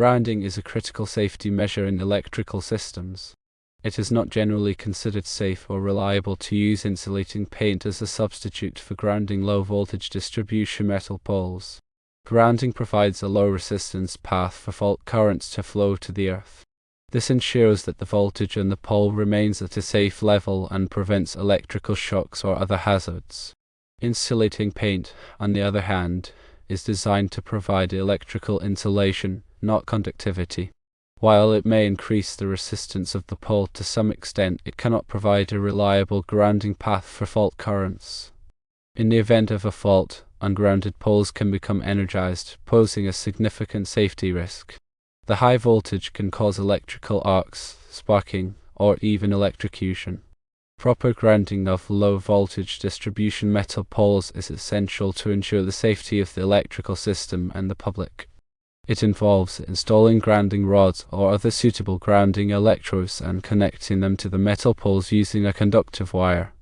Grounding is a critical safety measure in electrical systems. It is not generally considered safe or reliable to use insulating paint as a substitute for grounding low-voltage distribution metal poles. Grounding provides a low-resistance path for fault currents to flow to the earth. This ensures that the voltage on the pole remains at a safe level and prevents electrical shocks or other hazards. Insulating paint, on the other hand, is designed to provide electrical insulation, not conductivity. While it may increase the resistance of the pole to some extent, it cannot provide a reliable grounding path for fault currents. In the event of a fault, ungrounded poles can become energized, posing a significant safety risk. The high voltage can cause electrical arcs, sparking, or even electrocution. Proper grounding of low-voltage distribution metal poles is essential to ensure the safety of the electrical system and the public. It involves installing grounding rods or other suitable grounding electrodes and connecting them to the metal poles using a conductive wire.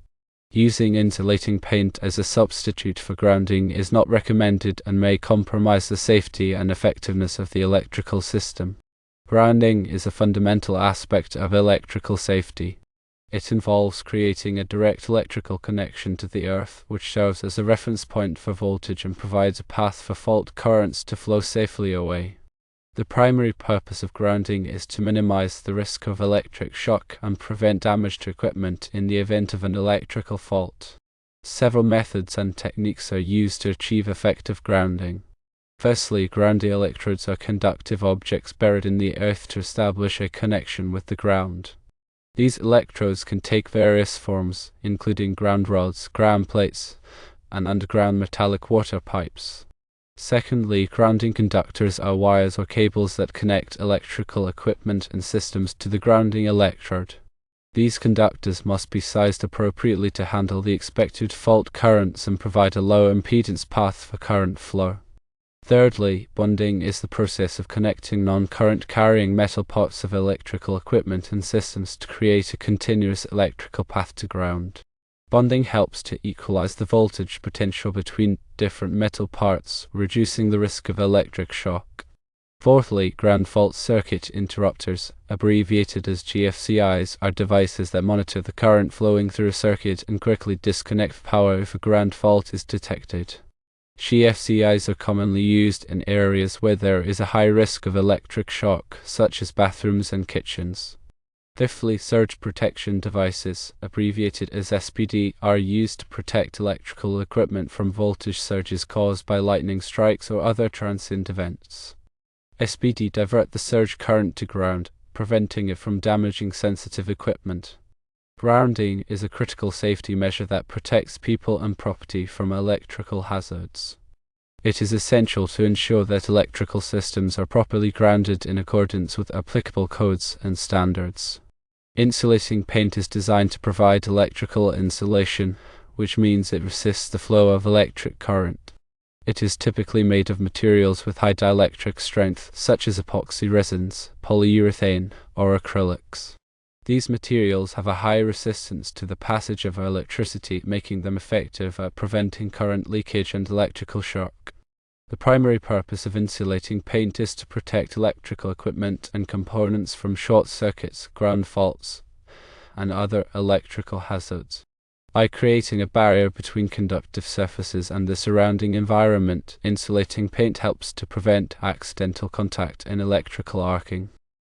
Using insulating paint as a substitute for grounding is not recommended and may compromise the safety and effectiveness of the electrical system. Grounding is a fundamental aspect of electrical safety. It involves creating a direct electrical connection to the earth, which serves as a reference point for voltage and provides a path for fault currents to flow safely away. The primary purpose of grounding is to minimize the risk of electric shock and prevent damage to equipment in the event of an electrical fault. Several methods and techniques are used to achieve effective grounding. Firstly, grounding electrodes are conductive objects buried in the earth to establish a connection with the ground. These electrodes can take various forms, including ground rods, ground plates, and underground metallic water pipes. Secondly, grounding conductors are wires or cables that connect electrical equipment and systems to the grounding electrode. These conductors must be sized appropriately to handle the expected fault currents and provide a low impedance path for current flow. Thirdly, bonding is the process of connecting non-current carrying metal parts of electrical equipment and systems to create a continuous electrical path to ground. Bonding helps to equalize the voltage potential between different metal parts, reducing the risk of electric shock. Fourthly, ground fault circuit interrupters, abbreviated as GFCIs, are devices that monitor the current flowing through a circuit and quickly disconnect power if a ground fault is detected. GFCIs are commonly used in areas where there is a high risk of electric shock, such as bathrooms and kitchens. Fifthly, surge protection devices, abbreviated as SPD, are used to protect electrical equipment from voltage surges caused by lightning strikes or other transient events. SPD divert the surge current to ground, preventing it from damaging sensitive equipment. Grounding is a critical safety measure that protects people and property from electrical hazards. It is essential to ensure that electrical systems are properly grounded in accordance with applicable codes and standards. Insulating paint is designed to provide electrical insulation, which means it resists the flow of electric current. It is typically made of materials with high dielectric strength, such as epoxy resins, polyurethane, or acrylics. These materials have a high resistance to the passage of electricity, making them effective at preventing current leakage and electrical shock. The primary purpose of insulating paint is to protect electrical equipment and components from short circuits, ground faults, and other electrical hazards. By creating a barrier between conductive surfaces and the surrounding environment, insulating paint helps to prevent accidental contact and electrical arcing.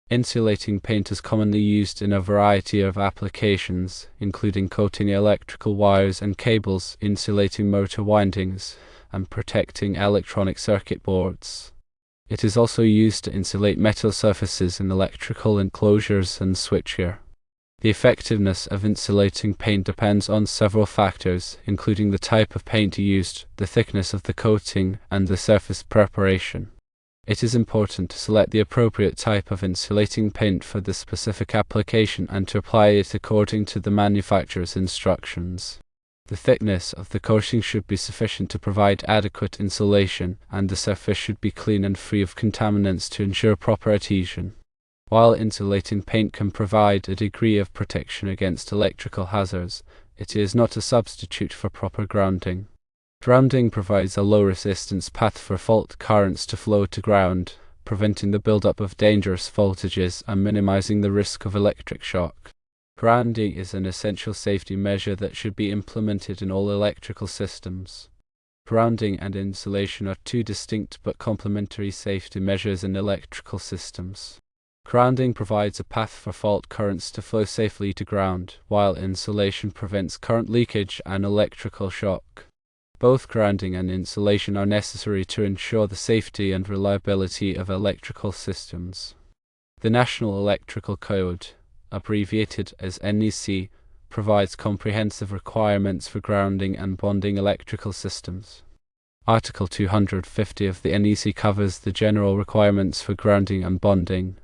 Insulating paint is commonly used in a variety of applications, including coating electrical wires and cables, insulating motor windings, and protecting electronic circuit boards. It is also used to insulate metal surfaces in electrical enclosures and switchgear. The effectiveness of insulating paint depends on several factors, including the type of paint used, the thickness of the coating, and the surface preparation. It is important to select the appropriate type of insulating paint for the specific application and to apply it according to the manufacturer's instructions. The thickness of the coating should be sufficient to provide adequate insulation, and the surface should be clean and free of contaminants to ensure proper adhesion. While insulating paint can provide a degree of protection against electrical hazards, it is not a substitute for proper grounding. Grounding provides a low-resistance path for fault currents to flow to ground, preventing the buildup of dangerous voltages and minimizing the risk of electric shock. Grounding is an essential safety measure that should be implemented in all electrical systems. Grounding and insulation are two distinct but complementary safety measures in electrical systems. Grounding provides a path for fault currents to flow safely to ground, while insulation prevents current leakage and electrical shock. Both grounding and insulation are necessary to ensure the safety and reliability of electrical systems. The National Electrical Code, abbreviated as NEC, provides comprehensive requirements for grounding and bonding electrical systems. Article 250 of the NEC covers the general requirements for grounding and bonding,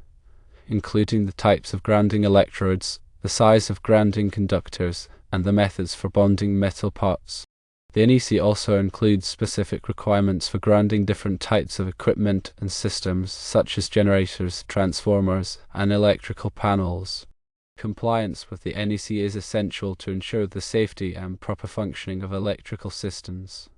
including the types of grounding electrodes, the size of grounding conductors, and the methods for bonding metal parts. The NEC also includes specific requirements for grounding different types of equipment and systems, such as generators, transformers, and electrical panels. Compliance with the NEC is essential to ensure the safety and proper functioning of electrical systems.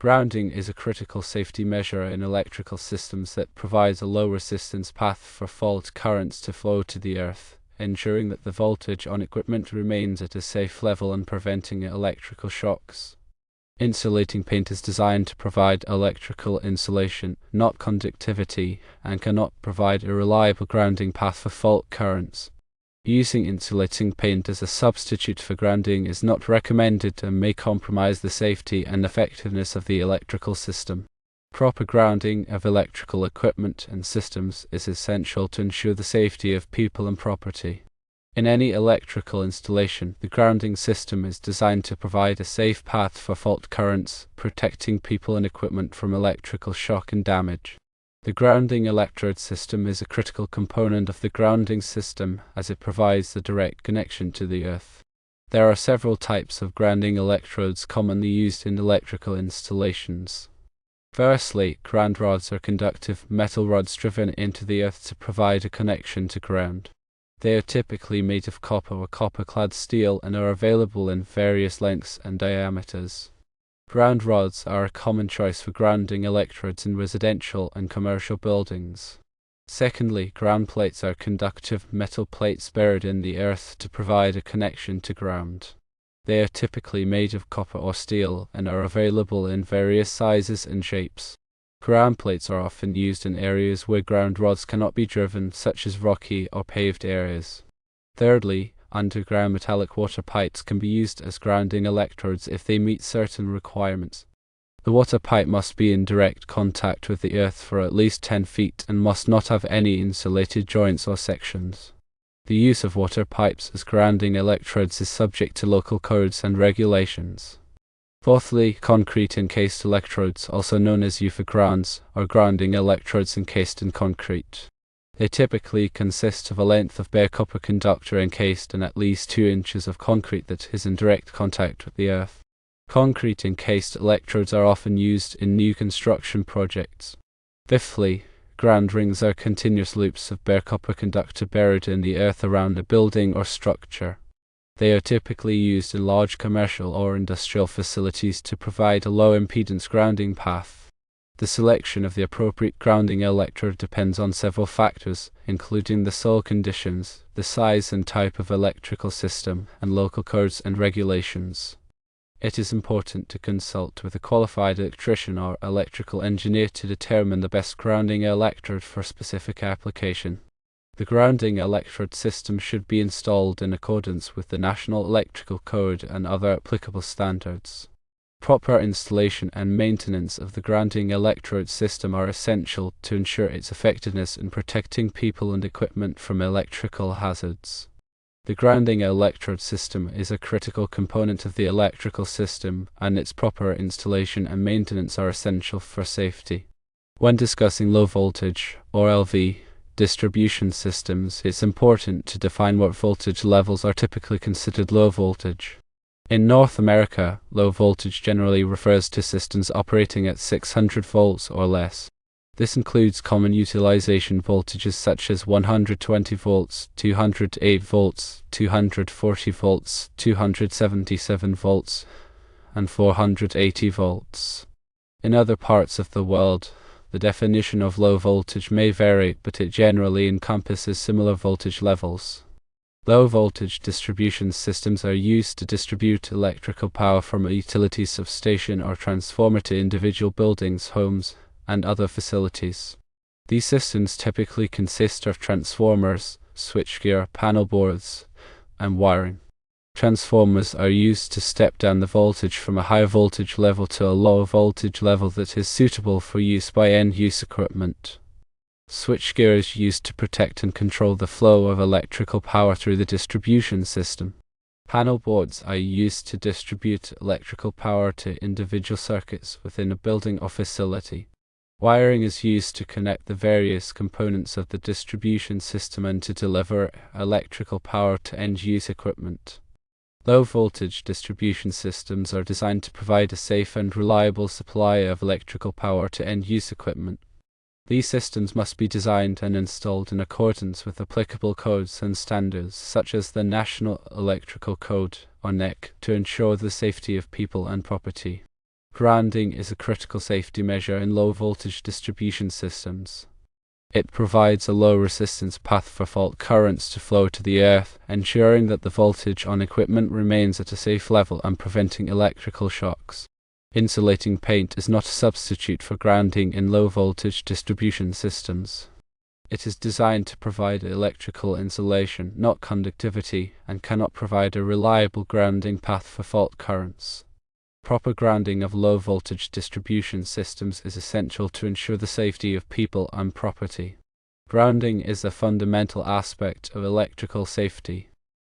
Grounding is a critical safety measure in electrical systems that provides a low resistance path for fault currents to flow to the earth, ensuring that the voltage on equipment remains at a safe level and preventing electrical shocks. Insulating paint is designed to provide electrical insulation, not conductivity, and cannot provide a reliable grounding path for fault currents. Using insulating paint as a substitute for grounding is not recommended and may compromise the safety and effectiveness of the electrical system. Proper grounding of electrical equipment and systems is essential to ensure the safety of people and property. In any electrical installation, the grounding system is designed to provide a safe path for fault currents, protecting people and equipment from electrical shock and damage. The grounding electrode system is a critical component of the grounding system as it provides the direct connection to the earth. There are several types of grounding electrodes commonly used in electrical installations. Firstly, ground rods are conductive metal rods driven into the earth to provide a connection to ground. They are typically made of copper or copper-clad steel and are available in various lengths and diameters. Ground rods are a common choice for grounding electrodes in residential and commercial buildings. Secondly, ground plates are conductive metal plates buried in the earth to provide a connection to ground. They are typically made of copper or steel and are available in various sizes and shapes. Ground plates are often used in areas where ground rods cannot be driven, such as rocky or paved areas. Thirdly, underground metallic water pipes can be used as grounding electrodes if they meet certain requirements. The water pipe must be in direct contact with the earth for at least 10 feet and must not have any insulated joints or sections. The use of water pipes as grounding electrodes is subject to local codes and regulations. Fourthly, concrete encased electrodes, also known as UFA grounds, are grounding electrodes encased in concrete. They typically consist of a length of bare copper conductor encased in at least 2 inches of concrete that is in direct contact with the earth. Concrete encased electrodes are often used in new construction projects. Fifthly, ground rings are continuous loops of bare copper conductor buried in the earth around a building or structure. They are typically used in large commercial or industrial facilities to provide a low impedance grounding path. The selection of the appropriate grounding electrode depends on several factors, including the soil conditions, the size and type of electrical system, and local codes and regulations. It is important to consult with a qualified electrician or electrical engineer to determine the best grounding electrode for a specific application. The grounding electrode system should be installed in accordance with the National Electrical Code and other applicable standards. Proper installation and maintenance of the grounding electrode system are essential to ensure its effectiveness in protecting people and equipment from electrical hazards. The grounding electrode system is a critical component of the electrical system, and its proper installation and maintenance are essential for safety. When discussing low voltage, or LV, distribution systems, it's important to define what voltage levels are typically considered low voltage. In North America, low voltage generally refers to systems operating at 600 volts or less. This includes common utilization voltages such as 120 volts, 208 volts, 240 volts, 277 volts, and 480 volts. In other parts of the world, The definition of low voltage may vary, but it generally encompasses similar voltage levels. Low voltage distribution systems are used to distribute electrical power from a utility substation or transformer to individual buildings, homes, and other facilities. These systems typically consist of transformers, switchgear, panel boards, and wiring. Transformers are used to step down the voltage from a high voltage level to a low voltage level that is suitable for use by end-use equipment. Switchgear is used to protect and control the flow of electrical power through the distribution system. Panel boards are used to distribute electrical power to individual circuits within a building or facility. Wiring is used to connect the various components of the distribution system and to deliver electrical power to end-use equipment. Low-voltage distribution systems are designed to provide a safe and reliable supply of electrical power to end-use equipment. These systems must be designed and installed in accordance with applicable codes and standards, such as the National Electrical Code, or NEC, to ensure the safety of people and property. Grounding is a critical safety measure in low-voltage distribution systems. It provides a low-resistance path for fault currents to flow to the earth, ensuring that the voltage on equipment remains at a safe level and preventing electrical shocks. Insulating paint is not a substitute for grounding in low-voltage distribution systems. It is designed to provide electrical insulation, not conductivity, and cannot provide a reliable grounding path for fault currents. Proper grounding of low-voltage distribution systems is essential to ensure the safety of people and property. Grounding is a fundamental aspect of electrical safety.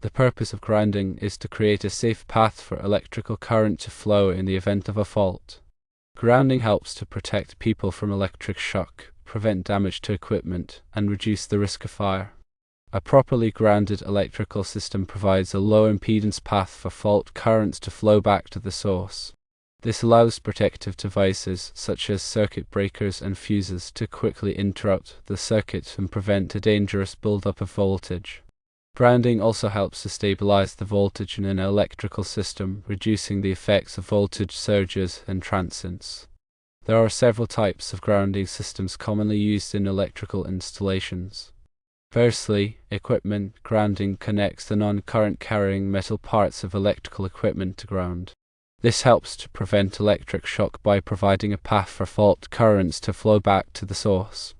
The purpose of grounding is to create a safe path for electrical current to flow in the event of a fault. Grounding helps to protect people from electric shock, prevent damage to equipment, and reduce the risk of fire. A properly grounded electrical system provides a low impedance path for fault currents to flow back to the source. This allows protective devices, such as circuit breakers and fuses, to quickly interrupt the circuit and prevent a dangerous buildup of voltage. Grounding also helps to stabilize the voltage in an electrical system, reducing the effects of voltage surges and transients. There are several types of grounding systems commonly used in electrical installations. Firstly, equipment grounding connects the non-current carrying metal parts of electrical equipment to ground. This helps to prevent electric shock by providing a path for fault currents to flow back to the source.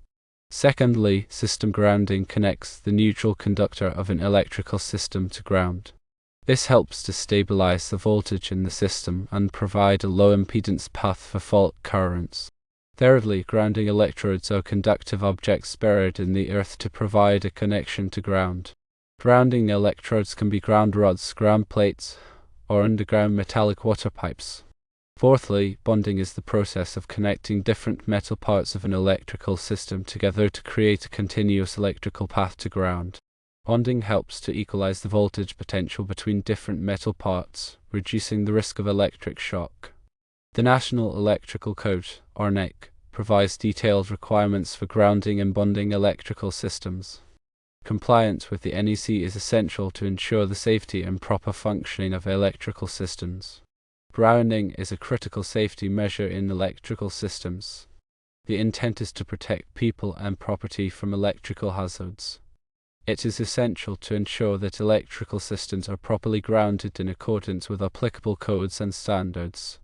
Secondly, system grounding connects the neutral conductor of an electrical system to ground. This helps to stabilize the voltage in the system and provide a low impedance path for fault currents. Thirdly, grounding electrodes are conductive objects buried in the earth to provide a connection to ground. Grounding electrodes can be ground rods, ground plates, or underground metallic water pipes. Fourthly, bonding is the process of connecting different metal parts of an electrical system together to create a continuous electrical path to ground. Bonding helps to equalize the voltage potential between different metal parts, reducing the risk of electric shock. The National Electrical Code, or NEC, provides detailed requirements for grounding and bonding electrical systems. Compliance with the NEC is essential to ensure the safety and proper functioning of electrical systems. Grounding is a critical safety measure in electrical systems. The intent is to protect people and property from electrical hazards. It is essential to ensure that electrical systems are properly grounded in accordance with applicable codes and standards.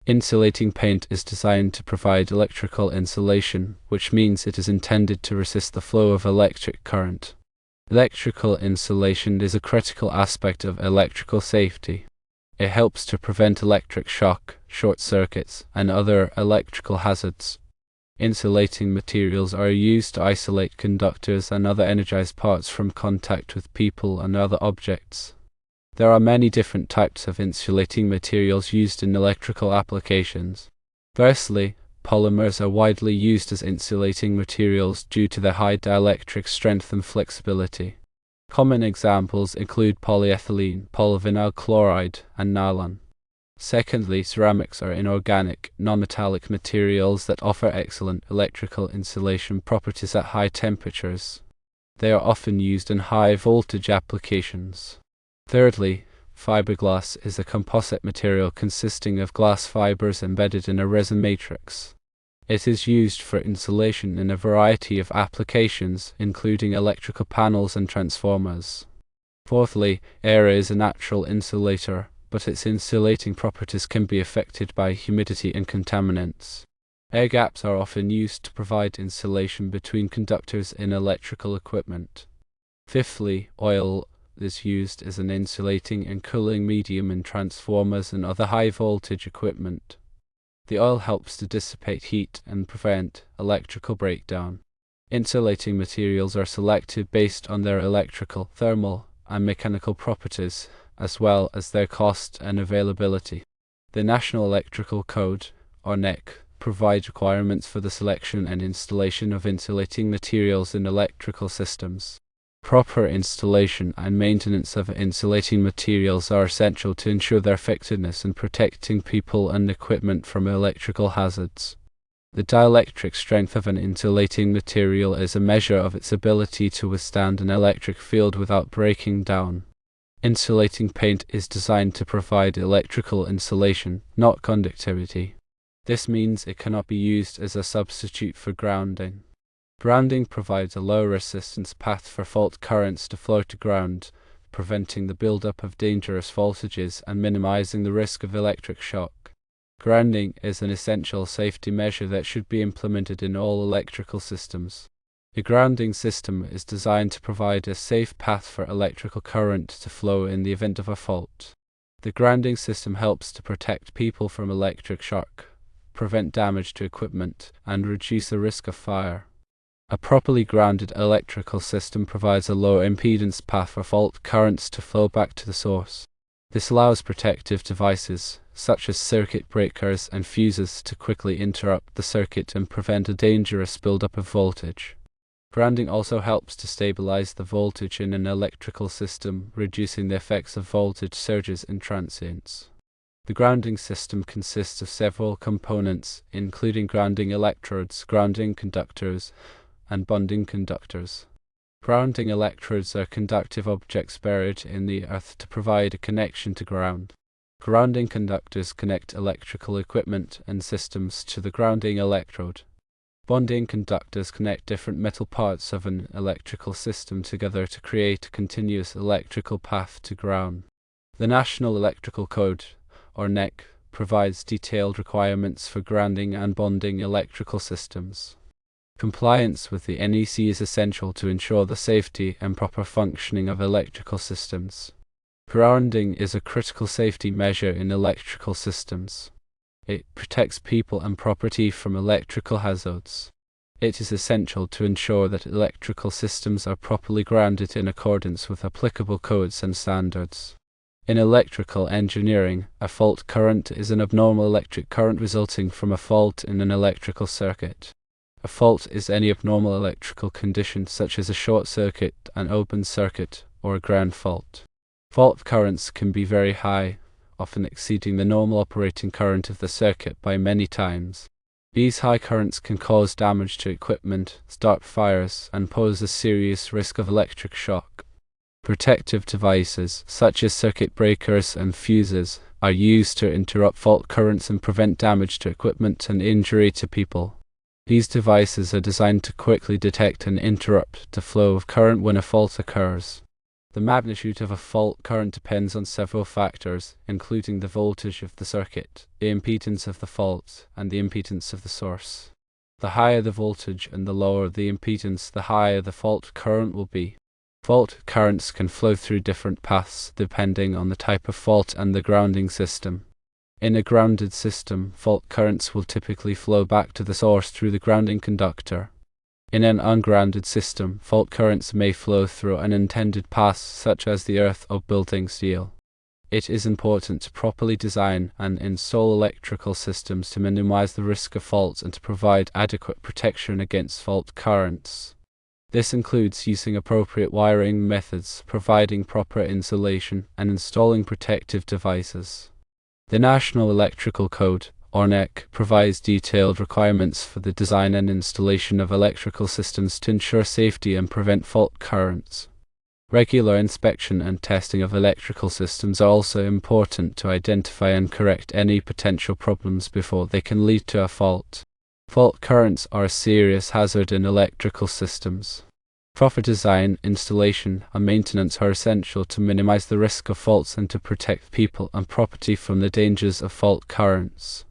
Insulating paint is designed to provide electrical insulation, which means it is intended to resist the flow of electric current. Electrical insulation is a critical aspect of electrical safety. It helps to prevent electric shock, short circuits, and other electrical hazards. Insulating materials are used to isolate conductors and other energized parts from contact with people and other objects. There are many different types of insulating materials used in electrical applications. Firstly, polymers are widely used as insulating materials due to their high dielectric strength and flexibility. Common examples include polyethylene, polyvinyl chloride, and nylon. Secondly, ceramics are inorganic, non-metallic materials that offer excellent electrical insulation properties at high temperatures. They are often used in high-voltage applications. Thirdly, fiberglass is a composite material consisting of glass fibers embedded in a resin matrix. It is used for insulation in a variety of applications, including electrical panels and transformers. Fourthly, air is a natural insulator, but its insulating properties can be affected by humidity and contaminants. Air gaps are often used to provide insulation between conductors in electrical equipment. Fifthly, oil is used as an insulating and cooling medium in transformers and other high-voltage equipment. The oil helps to dissipate heat and prevent electrical breakdown. Insulating materials are selected based on their electrical, thermal, and mechanical properties, as well as their cost and availability. The National Electrical Code, or NEC, provides requirements for the selection and installation of insulating materials in electrical systems. Proper installation and maintenance of insulating materials are essential to ensure their effectiveness in protecting people and equipment from electrical hazards. The dielectric strength of an insulating material is a measure of its ability to withstand an electric field without breaking down. Insulating paint is designed to provide electrical insulation, not conductivity. This means it cannot be used as a substitute for grounding. Grounding provides a low resistance path for fault currents to flow to ground, preventing the buildup of dangerous voltages and minimizing the risk of electric shock. Grounding is an essential safety measure that should be implemented in all electrical systems. A grounding system is designed to provide a safe path for electrical current to flow in the event of a fault. The grounding system helps to protect people from electric shock, prevent damage to equipment, and reduce the risk of fire. A properly grounded electrical system provides a low impedance path for fault currents to flow back to the source. This allows protective devices, such as circuit breakers and fuses, to quickly interrupt the circuit and prevent a dangerous buildup of voltage. Grounding also helps to stabilize the voltage in an electrical system, reducing the effects of voltage surges and transients. The grounding system consists of several components, including grounding electrodes, grounding conductors, and bonding conductors. Grounding electrodes are conductive objects buried in the earth to provide a connection to ground. Grounding conductors connect electrical equipment and systems to the grounding electrode. Bonding conductors connect different metal parts of an electrical system together to create a continuous electrical path to ground. The National Electrical Code, or NEC, provides detailed requirements for grounding and bonding electrical systems. Compliance with the NEC is essential to ensure the safety and proper functioning of electrical systems. Grounding is a critical safety measure in electrical systems. It protects people and property from electrical hazards. It is essential to ensure that electrical systems are properly grounded in accordance with applicable codes and standards. In electrical engineering, a fault current is an abnormal electric current resulting from a fault in an electrical circuit. A fault is any abnormal electrical condition such as a short circuit, an open circuit, or a ground fault. Fault currents can be very high, often exceeding the normal operating current of the circuit by many times. These high currents can cause damage to equipment, start fires, and pose a serious risk of electric shock. Protective devices, such as circuit breakers and fuses, are used to interrupt fault currents and prevent damage to equipment and injury to people. These devices are designed to quickly detect and interrupt the flow of current when a fault occurs. The magnitude of a fault current depends on several factors, including the voltage of the circuit, the impedance of the fault, and the impedance of the source. The higher the voltage and the lower the impedance, the higher the fault current will be. Fault currents can flow through different paths depending on the type of fault and the grounding system. In a grounded system, fault currents will typically flow back to the source through the grounding conductor. In an ungrounded system, fault currents may flow through unintended paths such as the earth or building steel. It is important to properly design and install electrical systems to minimize the risk of faults and to provide adequate protection against fault currents. This includes using appropriate wiring methods, providing proper insulation, and installing protective devices. The National Electrical Code, or NEC, provides detailed requirements for the design and installation of electrical systems to ensure safety and prevent fault currents. Regular inspection and testing of electrical systems are also important to identify and correct any potential problems before they can lead to a fault. Fault currents are a serious hazard in electrical systems. Proper design, installation, and maintenance are essential to minimize the risk of faults and to protect people and property from the dangers of fault currents.